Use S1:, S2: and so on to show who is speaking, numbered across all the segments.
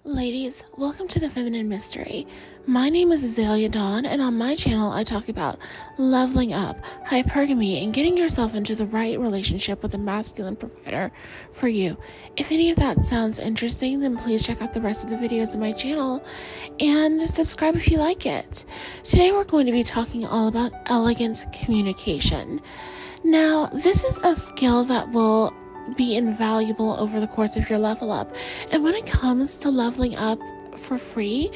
S1: Ladies, welcome to the Feminine Mystery. My name is Azalea Dawn, and on my channel I talk about leveling up, hypergamy, and getting yourself into the right relationship with a masculine provider for you. If any of that sounds interesting, then please check out the rest of the videos on my channel and subscribe if you like it. Today we're going to be talking all about elegant communication. Now, this is a skill that will be invaluable over the course of your level up. And when it comes to leveling up for free,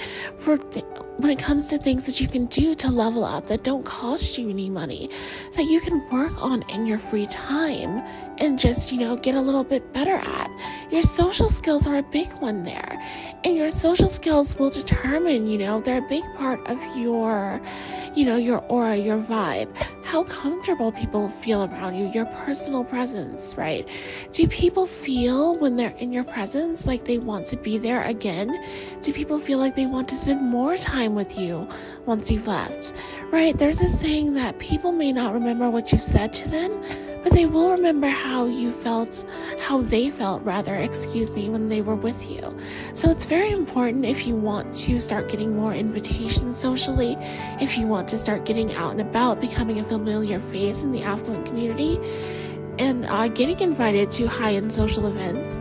S1: when it comes to things that you can do to level up that don't cost you any money, that you can work on in your free time and just, get a little bit better at, your social skills are a big one there. And your social skills will determine, they're a big part of your aura, your vibe, how comfortable people feel around you, your personal presence, right? Do people feel when they're in your presence like they want to be there again? Do people feel like they want to spend more time with you once you've left, right? There's a saying that people may not remember what you said to them, but they will remember how they felt, when they were with you. So it's very important if you want to start getting more invitations socially, if you want to start getting out and about, becoming a familiar face in the affluent community, and getting invited to high-end social events.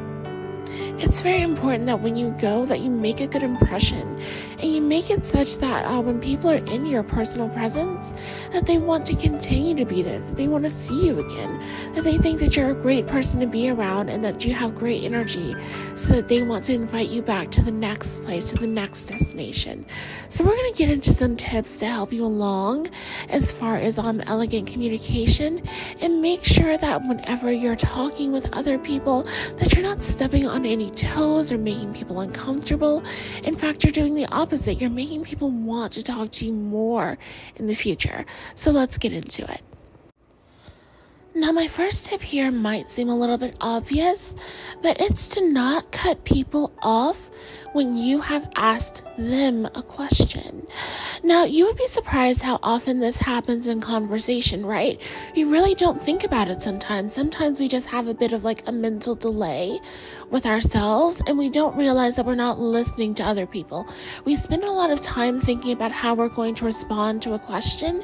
S1: It's very important that when you go, that you make a good impression, and you make it such that when people are in your personal presence, that they want to continue to be there, that they want to see you again, that they think that you're a great person to be around and that you have great energy, so that they want to invite you back to the next place, to the next destination. So we're going to get into some tips to help you along as far as elegant communication, and make sure that whenever you're talking with other people, that you're not stepping on any toes or making people uncomfortable. In fact, you're doing the opposite. You're making people want to talk to you more in the future. So let's get into it. Now, my first tip here might seem a little bit obvious, but it's to not cut people off when you have asked them a question. Now, you would be surprised how often this happens in conversation, right? You really don't think about it sometimes. Sometimes we just have a bit of a mental delay with ourselves, and we don't realize that we're not listening to other people. We spend a lot of time thinking about how we're going to respond to a question,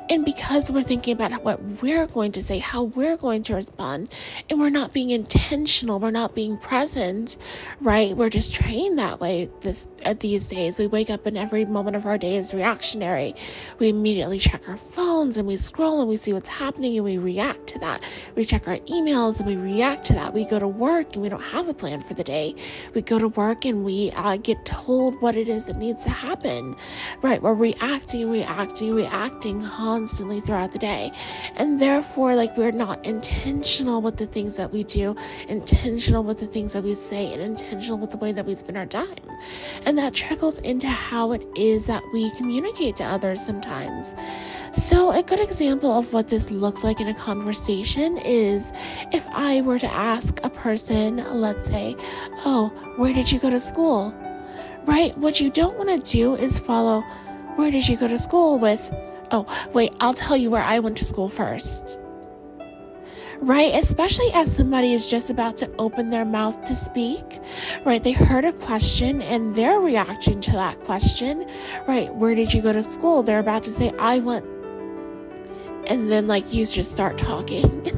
S1: and because we're thinking about what we're going to say, how we're going to respond, and we're not being intentional, we're not being present, right? We're just trained that way these days. We wake up and every moment of our day is reactionary. We immediately check our phones and we scroll and we see what's happening and we react to that. We check our emails and we react to that. We go to work and we don't have a plan for the day. We go to work and we get told what it is that needs to happen, right? We're reacting constantly throughout the day. And therefore, we're not intentional with the things that we do, intentional with the things that we say, and intentional with the way that we spend our time. And that trickles into how it is that we communicate to others sometimes. So a good example of what this looks like in a conversation is if I were to ask a person, let's say, "Oh, where did you go to school?" Right? What you don't want to do is follow, "Where did you go to school?" with, "Oh, wait, I'll tell you where I went to school first." Right? Especially as somebody is just about to open their mouth to speak, right? They heard a question and they're reacting to that question, right? "Where did you go to school?" They're about to say, "I went," and then you just start talking.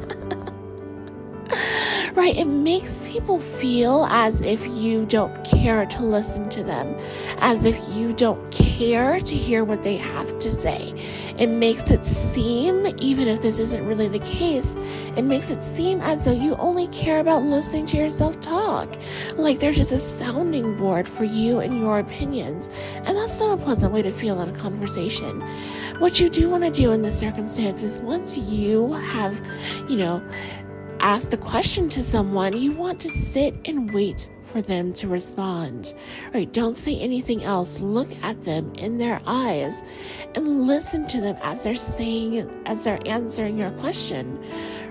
S1: Right? It makes people feel as if you don't care to listen to them, as if you don't care to hear what they have to say. It makes it seem, even if this isn't really the case, it makes it seem as though you only care about listening to yourself talk. Like they're just a sounding board for you and your opinions. And that's not a pleasant way to feel in a conversation. What you do want to do in this circumstance is once you have, asked a question to someone, you want to sit and wait for them to respond, right? Don't say anything else. Look at them in their eyes and listen to them as they're answering your question,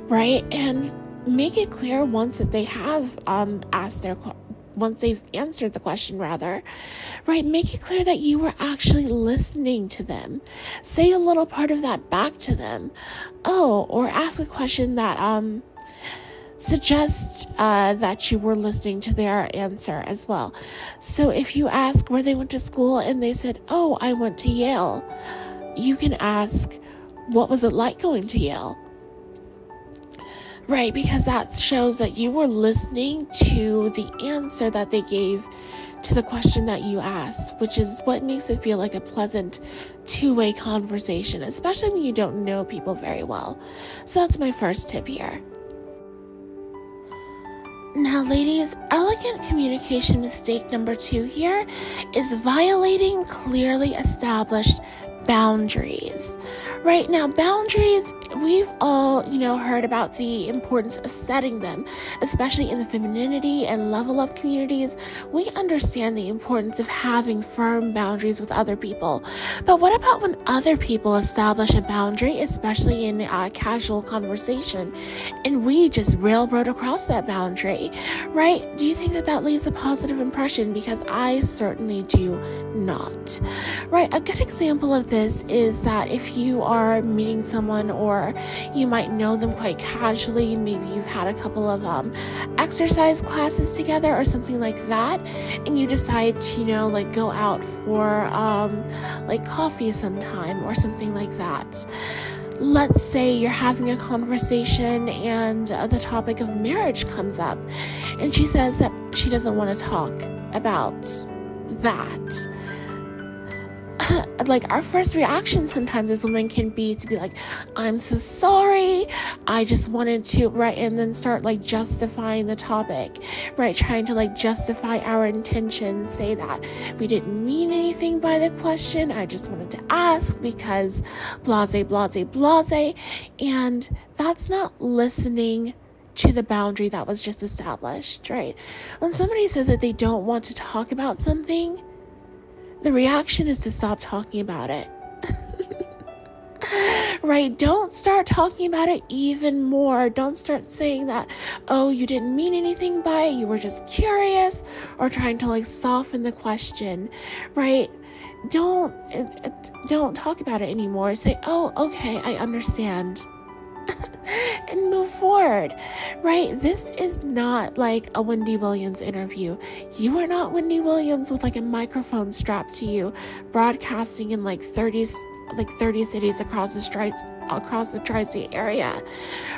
S1: right? And make it clear once that they have once they've answered the question, right? Make it clear that you were actually listening to them. Say a little part of that back to them. Or ask a question that, suggest that you were listening to their answer as well. So if you ask where they went to school and they said, oh, I went to Yale, you can ask, what was it like going to Yale? Right, because that shows that you were listening to the answer that they gave to the question that you asked, which is what makes it feel like a pleasant two-way conversation, especially when you don't know people very well. So that's my first tip here. Now, ladies, elegant communication mistake number 2 here is violating clearly established boundaries. Right now, boundaries, we've all, heard about the importance of setting them, especially in the femininity and level up communities. We understand the importance of having firm boundaries with other people. But what about when other people establish a boundary, especially in a casual conversation, and we just railroad across that boundary, right? Do you think that leaves a positive impression? Because I certainly do not. Right? A good example of this is that if you are meeting someone, or you might know them quite casually, maybe you've had a couple of exercise classes together or something like that, and you decide to go out for coffee sometime or something like that. Let's say you're having a conversation and the topic of marriage comes up, and she says that she doesn't want to talk about that. Our first reaction sometimes as women can be to be like, I'm so sorry, I just wanted to, right, and then start justifying the topic, right, trying to justify our intention, say that we didn't mean anything by the question, I just wanted to ask because blase, blase, blase, and that's not listening to the boundary that was just established, right? When somebody says that they don't want to talk about something, the reaction is to stop talking about it. Right? Don't start talking about it even more. Don't start saying that, oh, you didn't mean anything by it, you were just curious, or trying to soften the question, right? Don't talk about it anymore. Say, oh, okay, I understand. And move forward, right? This is not like a Wendy Williams interview. You are not Wendy Williams with a microphone strapped to you, broadcasting in 30 cities across the tri-state area,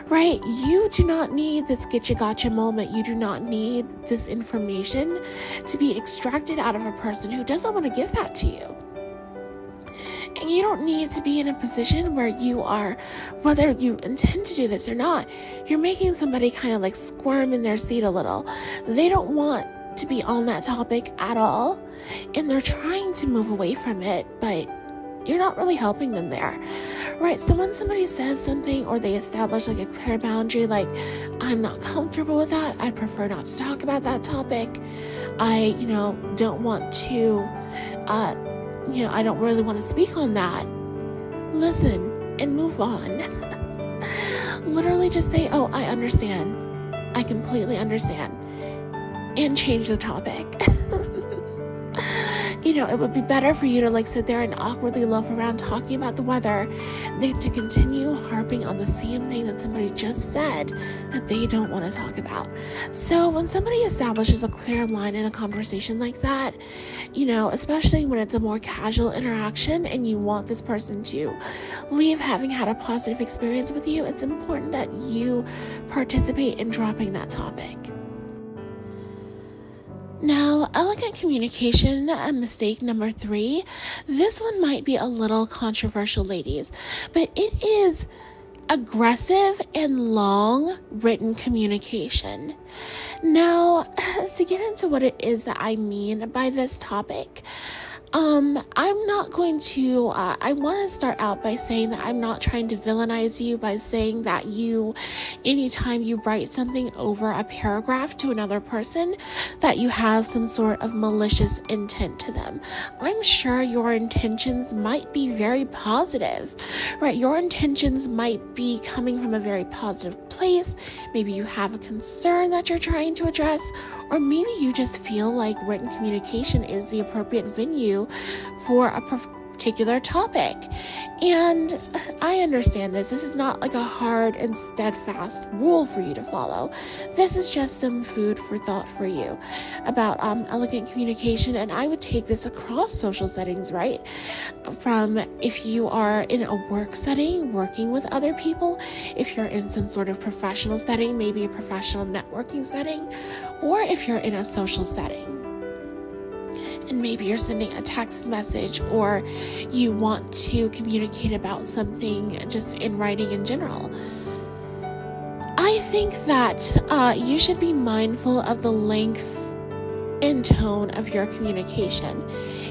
S1: right? You do not need this getcha gotcha moment. You do not need this information to be extracted out of a person who doesn't want to give that to you. And you don't need to be in a position where you are, whether you intend to do this or not, you're making somebody kind of squirm in their seat a little. They don't want to be on that topic at all, and they're trying to move away from it, but you're not really helping them there, right? So when somebody says something, or they establish a clear boundary, I'm not comfortable with that, I'd prefer not to talk about that topic, I, don't want to, I don't really want to speak on that. Listen and move on. Literally just say, oh, I understand. I completely understand. And change the topic. It would be better for you to sit there and awkwardly loaf around talking about the weather than to continue harping on the same thing that somebody just said that they don't want to talk about. So when somebody establishes a clear line in a conversation like that, especially when it's a more casual interaction and you want this person to leave having had a positive experience with you, it's important that you participate in dropping that topic. Now, elegant communication, mistake number 3. This one might be a little controversial, ladies, but it is aggressive and long written communication. Now, to get into what it is that I mean by this topic, I'm not going to, I want to start out by saying that I'm not trying to villainize you by saying that anytime you write something over a paragraph to another person, that you have some sort of malicious intent to them. I'm sure your intentions might be very positive, right? Your intentions might be coming from a very positive place. Maybe you have a concern that you're trying to address, or maybe you just feel like written communication is the appropriate venue for particular topic. And I understand this. This is not like a hard and steadfast rule for you to follow. This is just some food for thought for you about elegant communication. And I would take this across social settings, right? From if you are in a work setting, working with other people, if you're in some sort of professional setting, maybe a professional networking setting, or if you're in a social setting. And maybe you're sending a text message, or you want to communicate about something just in writing in general. I think that you should be mindful of the length and tone of your communication.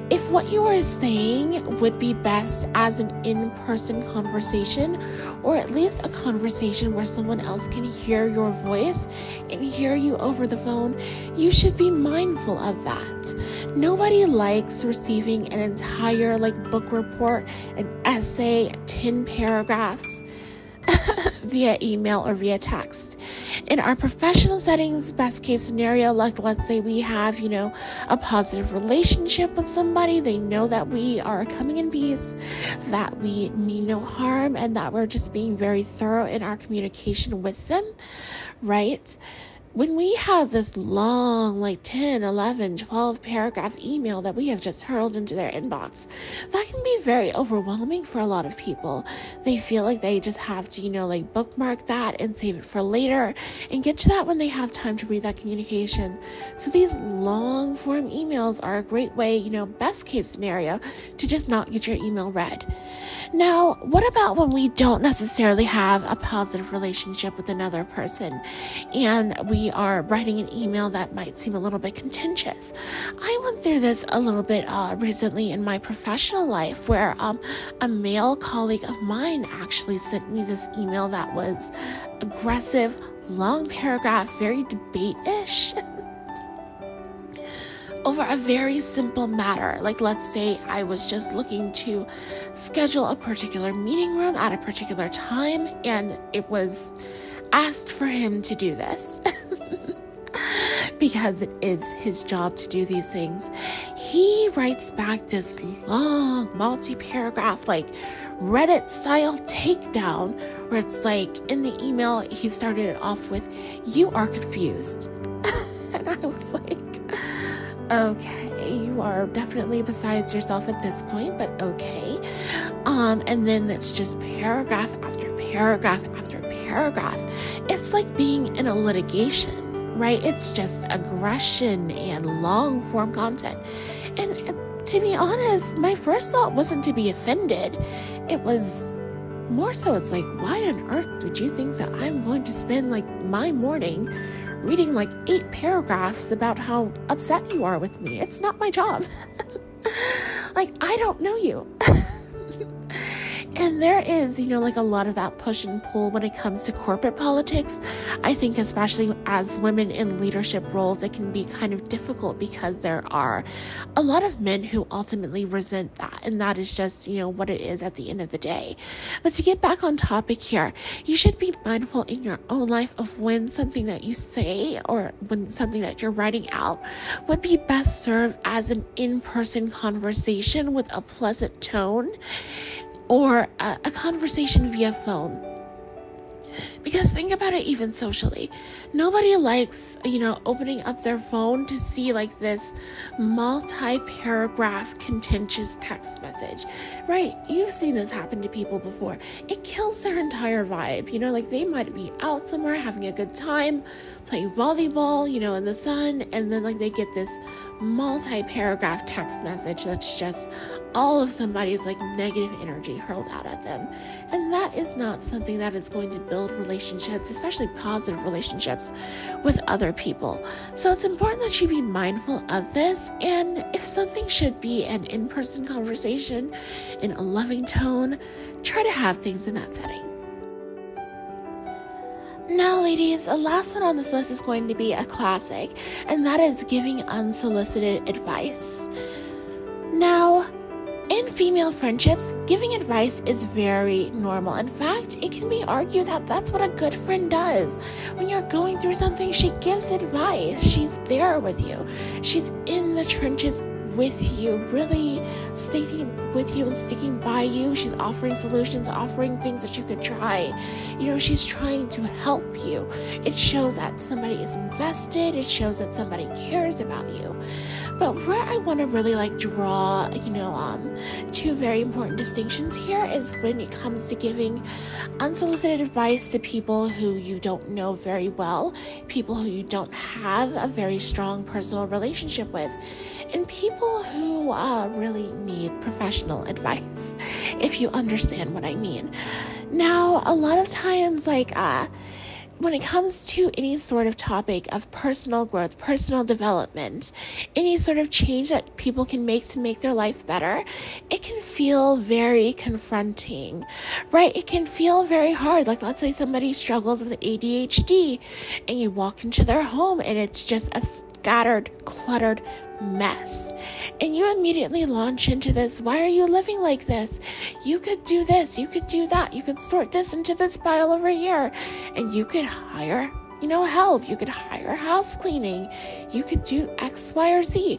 S1: If what you are saying would be best as an in-person conversation, or at least a conversation where someone else can hear your voice and hear you over the phone, you should be mindful of that. Nobody likes receiving an entire book report, an essay, 10 paragraphs via email or via text. In our professional settings, best case scenario, let's say we have, a positive relationship with somebody. They know that we are coming in peace, that we mean no harm, and that we're just being very thorough in our communication with them, right? When we have this long, 10, 11, 12 paragraph email that we have just hurled into their inbox, that can be very overwhelming for a lot of people. They feel like they just have to, bookmark that and save it for later and get to that when they have time to read that communication. So these long form emails are a great way, best case scenario, to just not get your email read. Now, what about when we don't necessarily have a positive relationship with another person and we are writing an email that might seem a little bit contentious? I went through this a little bit recently in my professional life, where a male colleague of mine actually sent me this email that was aggressive, long paragraph, very debate-ish, over a very simple matter. Let's say I was just looking to schedule a particular meeting room at a particular time, and it was asked for him to do this because it is his job to do these things. He writes back this long, multi-paragraph, Reddit style takedown, where it's in the email, he started it off with, "You are confused." And I was like, okay, you are definitely besides yourself at this point, but okay. And then it's just paragraph after paragraph after paragraph. It's like being in a litigation, right? It's just aggression and long form content. And to be honest, my first thought wasn't to be offended. It was more so, it's why on earth would you think that I'm going to spend my morning reading 8 paragraphs about how upset you are with me? It's not my job. I don't know you. And there is, a lot of that push and pull when it comes to corporate politics. I think especially as women in leadership roles, it can be kind of difficult because there are a lot of men who ultimately resent that. And that is just, what it is at the end of the day. But to get back on topic here, you should be mindful in your own life of when something that you say or when something that you're writing out would be best served as an in-person conversation with a pleasant tone, or a conversation via phone. Because think about it, even socially, nobody likes, opening up their phone to see this multi-paragraph contentious text message, right? You've seen this happen to people before. It kills their entire vibe. They might be out somewhere having a good time, playing volleyball, in the sun, and then they get this multi-paragraph text message that's just all of somebody's negative energy hurled out at them. And that is not something that is going to build relationships, especially positive relationships with other people. So it's important that you be mindful of this. And if something should be an in-person conversation in a loving tone, try to have things in that setting. Now, ladies, the last one on this list is going to be a classic, and that is giving unsolicited advice. Now, in female friendships, giving advice is very normal. In fact, it can be argued that that's what a good friend does. When you're going through something, she gives advice. She's there with you. She's in the trenches with you, really sticking with you and sticking by you. She's offering solutions, offering things that you could try. She's trying to help you. It shows that somebody is invested. It shows that somebody cares about you. But where I want to really draw, two very important distinctions here is when it comes to giving unsolicited advice to people who you don't know very well, people who you don't have a very strong personal relationship with, and people who really need professional advice, if you understand what I mean. Now, a lot of times, when it comes to any sort of topic of personal growth, personal development, any sort of change that people can make to make their life better, it can feel very confronting, right? It can feel very hard. Let's say somebody struggles with ADHD and you walk into their home and it's just a scattered, cluttered mess. And you immediately launch into this, why are you living like this? You could do this, you could do that, you could sort this into this pile over here, and you could hire, help, you could hire house cleaning, you could do X, Y, or Z.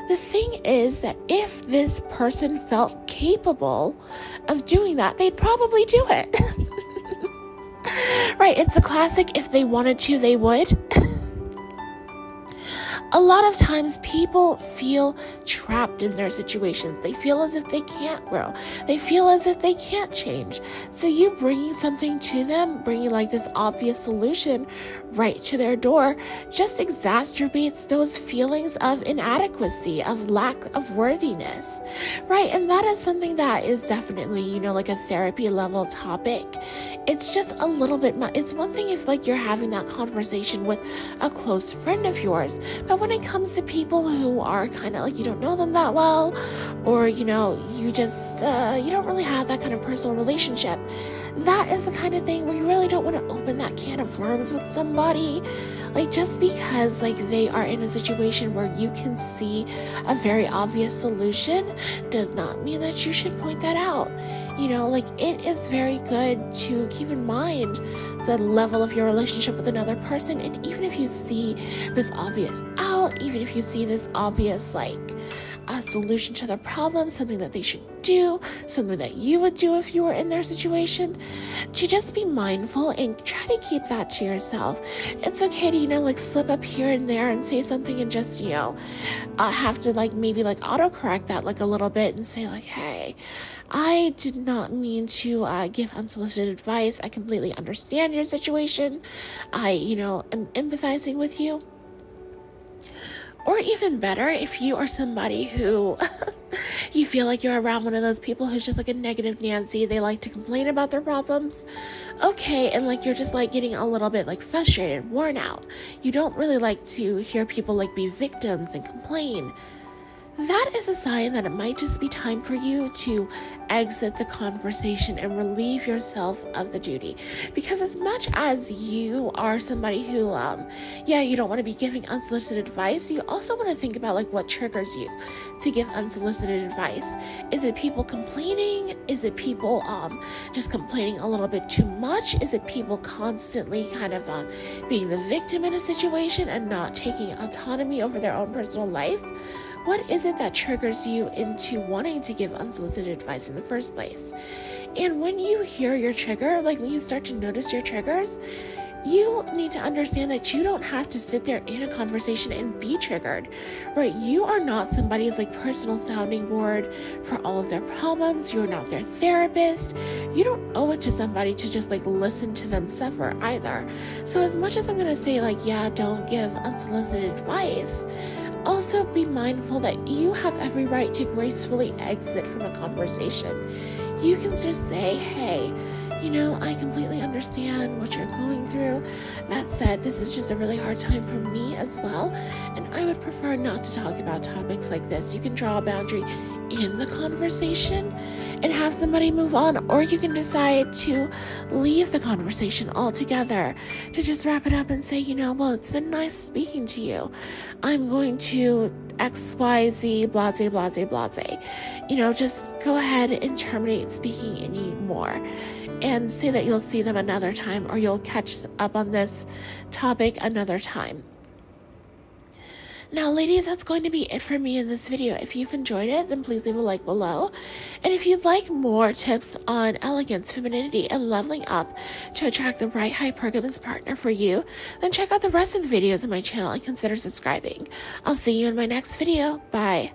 S1: The thing is that if this person felt capable of doing that, they'd probably do it. Right, it's the classic, if they wanted to, they would. A lot of times people feel trapped in their situations. They feel as if they can't grow. They feel as if they can't change. So you bringing something to them, bringing this obvious solution right to their door, just exacerbates those feelings of inadequacy, of lack of worthiness, right? And that is something that is definitely, a therapy level topic. It's just a little bit much. It's one thing if you're having that conversation with a close friend of yours, but when it comes to people who are kind of you don't know them that well, or, you just, you don't really have that kind of personal relationship, that is the kind of thing where you really don't want to open that can of worms with somebody. Just because they are in a situation where you can see a very obvious solution does not mean that you should point that out. It is very good to keep in mind the level of your relationship with another person. And even if you see this obvious out, even if you see this obvious a solution to their problem, something that they should do, something that you would do if you were in their situation, to just be mindful and try to keep that to yourself. It's okay to, slip up here and there and say something and just, have to, maybe, autocorrect that, a little bit and say, hey, I did not mean to give unsolicited advice. I completely understand your situation. I, am empathizing with you. Or even better, if you are somebody who you feel like you're around one of those people who's just a negative Nancy, they like to complain about their problems. Okay, and you're just getting a little bit frustrated, worn out. You don't really like to hear people be victims and complain. That is a sign that it might just be time for you to exit the conversation and relieve yourself of the duty. Because as much as you are somebody who, you don't want to be giving unsolicited advice, you also want to think about what triggers you to give unsolicited advice. Is it people complaining? Is it people just complaining a little bit too much? Is it people constantly kind of being the victim in a situation and not taking autonomy over their own personal life? What is it that triggers you into wanting to give unsolicited advice in the first place? And when you hear your trigger, when you start to notice your triggers, you need to understand that you don't have to sit there in a conversation and be triggered, right? You are not somebody's personal sounding board for all of their problems. You're not their therapist. You don't owe it to somebody to just listen to them suffer either. So as much as I'm going to say don't give unsolicited advice, also be mindful that you have every right to gracefully exit from a conversation. You can just say, hey, I completely understand what you're going through. That said, this is just a really hard time for me as well, and I would prefer not to talk about topics like this. You can draw a boundary in the conversation and have somebody move on, or you can decide to leave the conversation altogether, to just wrap it up and say, well, it's been nice speaking to you. I'm going to XYZ, blase, blase, blase. Just go ahead and terminate speaking anymore and say that you'll see them another time, or you'll catch up on this topic another time. Now, ladies, that's going to be it for me in this video. If you've enjoyed it, then please leave a like below. And if you'd like more tips on elegance, femininity, and leveling up to attract the right hypergamous partner for you, then check out the rest of the videos on my channel and consider subscribing. I'll see you in my next video. Bye.